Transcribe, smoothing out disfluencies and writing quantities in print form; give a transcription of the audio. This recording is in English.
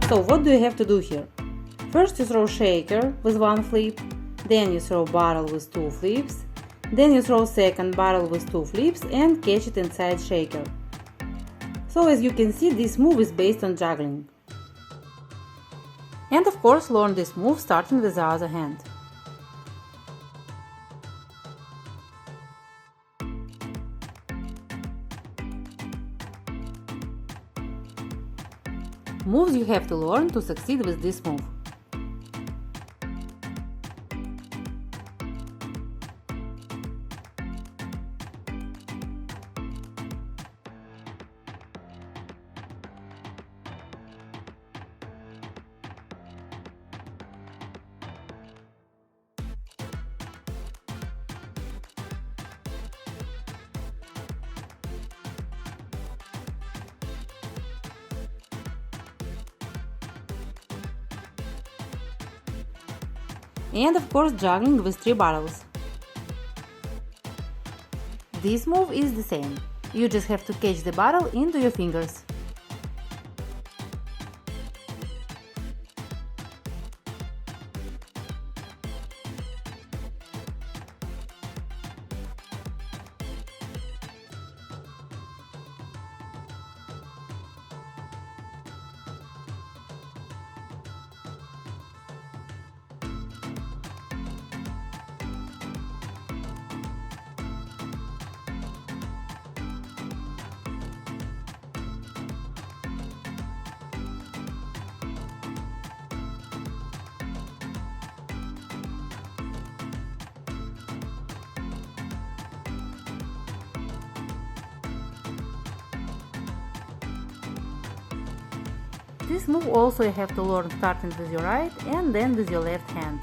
So what do you have to do here? First you throw shaker with one flip, then you throw bottle with two flips, then you throw second bottle with two flips and catch it inside shaker. So as you can see, this move is based on juggling. And of course learn this move starting with the other hand. Moves you have to learn to succeed with this move. And of course juggling with 3 bottles. This move is the same. You just have to catch the bottle into your fingers. This move also you have to learn starting with your right and then with your left hand.